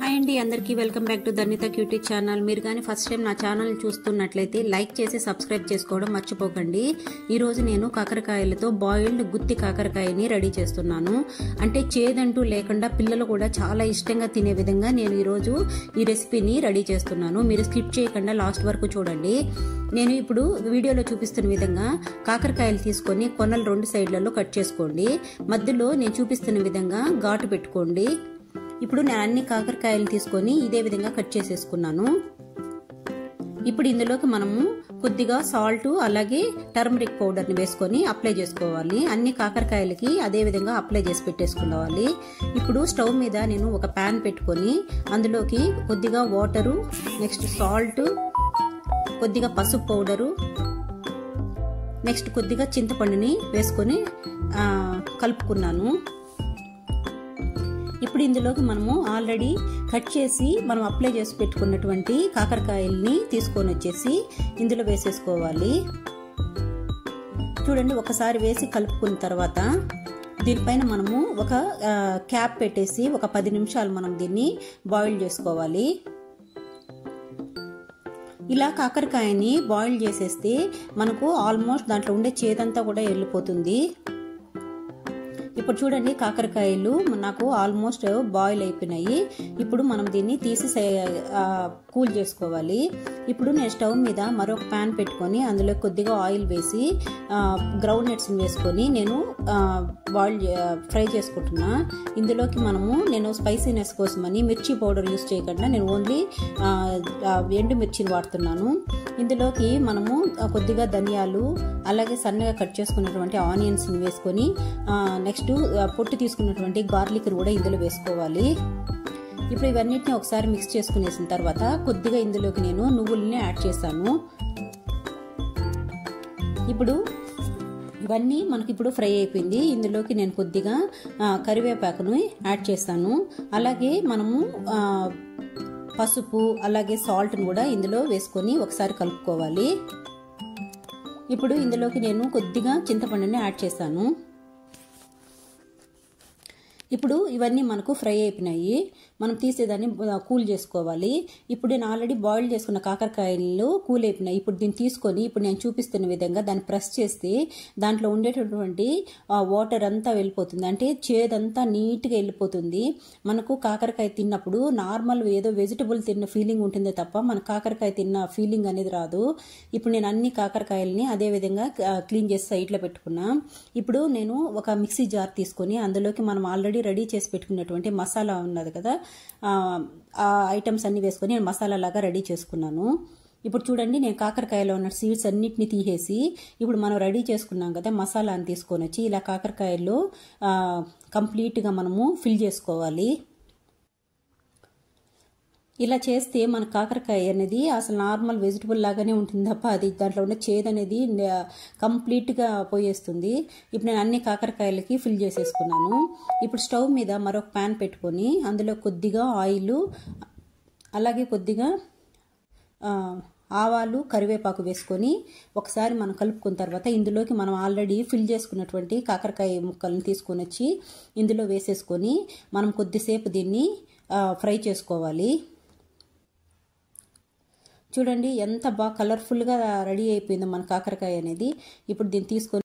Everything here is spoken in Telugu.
హాయ్ అండి, అందరికీ welcome back to Dhanvitha cutie channel. మీరు కానీ ఫస్ట్ టైం నా ఛానల్ చూస్తున్నట్లయితే లైక్ చేసి సబ్స్క్రైబ్ చేసుకోవడం మర్చిపోకండి. ఈరోజు నేను కాకరకాయలతో బాయిల్డ్ గుత్తి కాకరకాయని రెడీ చేస్తున్నాను. అంటే చేదంటూ లేకుండా పిల్లలు కూడా చాలా ఇష్టంగా తినే విధంగా నేను ఈరోజు ఈ రెసిపీని రెడీ చేస్తున్నాను. మీరు స్కిప్ చేయకుండా లాస్ట్ వరకు చూడండి. నేను ఇప్పుడు వీడియోలో చూపిస్తున్న విధంగా కాకరకాయలు తీసుకొని కొనలు రెండు సైడ్లలో కట్ చేసుకోండి. మధ్యలో నేను చూపిస్తున్న విధంగా ఘాటు పెట్టుకోండి. ఇప్పుడు నేను అన్ని కాకరకాయలు తీసుకొని ఇదే విధంగా కట్ చేసేసుకున్నాను. ఇప్పుడు ఇందులోకి మనము కొద్దిగా సాల్ట్ అలాగే టర్మరిక్ పౌడర్ని వేసుకొని అప్లై చేసుకోవాలి. అన్ని కాకరకాయలకి అదే విధంగా అప్లై చేసి పెట్టేసుకోవాలి. ఇప్పుడు స్టవ్ మీద నేను ఒక ప్యాన్ పెట్టుకొని అందులోకి కొద్దిగా వాటరు, నెక్స్ట్ సాల్ట్, కొద్దిగా పసుపు పౌడరు, నెక్స్ట్ కొద్దిగా చింతపండుని వేసుకొని కలుపుకున్నాను. ఇప్పుడు ఇందులోకి మనము ఆల్రెడీ కట్ చేసి మనం అప్లై చేసి పెట్టుకున్నటువంటి కాకరకాయల్ని తీసుకొని వచ్చేసి ఇందులో వేసేసుకోవాలి. చూడండి, ఒకసారి వేసి కలుపుకున్న తర్వాత దీనిపైన మనము ఒక క్యాప్ పెట్టేసి ఒక 10 నిమిషాలు మనం దీన్ని బాయిల్ చేసుకోవాలి. ఇలా కాకరకాయని బాయిల్ చేసేస్తే మనకు ఆల్మోస్ట్ దాంట్లో ఉండే చేదంతా కూడా వెళ్ళిపోతుంది. ఇప్పుడు చూడండి, కాకరకాయలు నాకు ఆల్మోస్ట్ బాయిల్ అయిపోయినాయి. ఇప్పుడు మనం దీన్ని తీసి కూల్ చేసుకోవాలి. ఇప్పుడు నేను స్టవ్ మీద మరొక ప్యాన్ పెట్టుకొని అందులో కొద్దిగా ఆయిల్ వేసి గ్రౌండ్ నట్స్ని వేసుకొని నేను ఫ్రై చేసుకుంటున్నా. ఇందులోకి నేను స్పైసీనెస్ కోసమని మిర్చి పౌడర్ యూస్ చేయకుండా నేను ఓన్లీ ఎండు మిర్చిని వాడుతున్నాను. ఇందులోకి మనము కొద్దిగా ధనియాలు అలాగే సన్నగా కట్ చేసుకున్నటువంటి ఆనియన్స్ని వేసుకొని నెక్స్ట్ పొట్టు తీసుకున్నటువంటి గార్లిక్ కూడా ఇందులో వేసుకోవాలి. ఇప్పుడు ఇవన్నిటిని ఒకసారి మిక్స్ చేసుకునేసిన తర్వాత కొద్దిగా ఇందులోకి నేను నువ్వుల్ని యాడ్ చేశాను. ఇప్పుడు ఇవన్నీ మనకి ఇప్పుడు ఫ్రై అయిపోయింది. ఇందులోకి నేను కొద్దిగా కరివేపాకును యాడ్ చేస్తాను. అలాగే మనము పసుపు అలాగే సాల్ట్ను కూడా ఇందులో వేసుకొని ఒకసారి కలుపుకోవాలి. ఇప్పుడు ఇందులోకి నేను కొద్దిగా చింతపండుని యాడ్ చేశాను. ఇప్పుడు ఇవన్నీ మనకు ఫ్రై అయిపోయినాయి. మనం తీసేదాన్ని కూల్ చేసుకోవాలి. ఇప్పుడు నేను ఆల్రెడీ బాయిల్ చేసుకున్న కాకరకాయలు కూల్ అయిపోయినాయి. ఇప్పుడు దీన్ని తీసుకొని ఇప్పుడు నేను చూపిస్తున్న విధంగా దాన్ని ప్రెస్ చేస్తే దాంట్లో ఉండేటటువంటి వాటర్ అంతా వెళ్ళిపోతుంది. అంటే చేదంతా నీట్గా వెళ్ళిపోతుంది. మనకు కాకరకాయ తిన్నప్పుడు నార్మల్ ఏదో వెజిటబుల్ తిన్న ఫీలింగ్ ఉంటుందే తప్ప మన కాకరకాయ తిన్న ఫీలింగ్ అనేది రాదు. ఇప్పుడు నేను అన్ని కాకరకాయలని అదే విధంగా క్లీన్ చేసి సైడ్లో పెట్టుకున్నా. ఇప్పుడు నేను ఒక మిక్సీ జార్ తీసుకొని అందులోకి మనం ఆల్రెడీ రెడీ చేసి పెట్టుకున్నటువంటి మసాలా ఉన్నది కదా, ఆ ఐటమ్స్ అన్ని వేసుకొని నేను మసాలా లాగా రెడీ చేసుకున్నాను. ఇప్పుడు చూడండి, నేను కాకరకాయలో ఉన్న సీడ్స్ అన్నిటిని తీసేసి ఇప్పుడు మనం రెడీ చేసుకున్నాం కదా మసాలాని తీసుకొని వచ్చి ఇలా కాకరకాయల్లో కంప్లీట్గా మనము ఫిల్ చేసుకోవాలి. ఇలా చేస్తే మన కాకరకాయ అనేది అసలు నార్మల్ వెజిటబుల్ లాగానే ఉంటుంది తప్ప అది దాంట్లో ఉన్న చేదు అనేది కంప్లీట్గా పోయేస్తుంది. ఇప్పుడు నేను అన్ని కాకరకాయలకి ఫిల్ చేసేసుకున్నాను. ఇప్పుడు స్టవ్ మీద మరొక ప్యాన్ పెట్టుకొని అందులో కొద్దిగా ఆయిల్ అలాగే కొద్దిగా ఆవాలు కరివేపాకు వేసుకొని ఒకసారి మనం కలుపుకున్న తర్వాత ఇందులోకి మనం ఆల్రెడీ ఫిల్ చేసుకున్నటువంటి కాకరకాయ ముక్కలను తీసుకొని వచ్చి ఇందులో వేసేసుకొని మనం కొద్దిసేపు దీన్ని ఫ్రై చేసుకోవాలి. చూడండి ఎంత బాగా కలర్ఫుల్గా రెడీ అయిపోయిందో మన కాకరకాయ అనేది. ఇప్పుడు దీన్ని తీసుకొని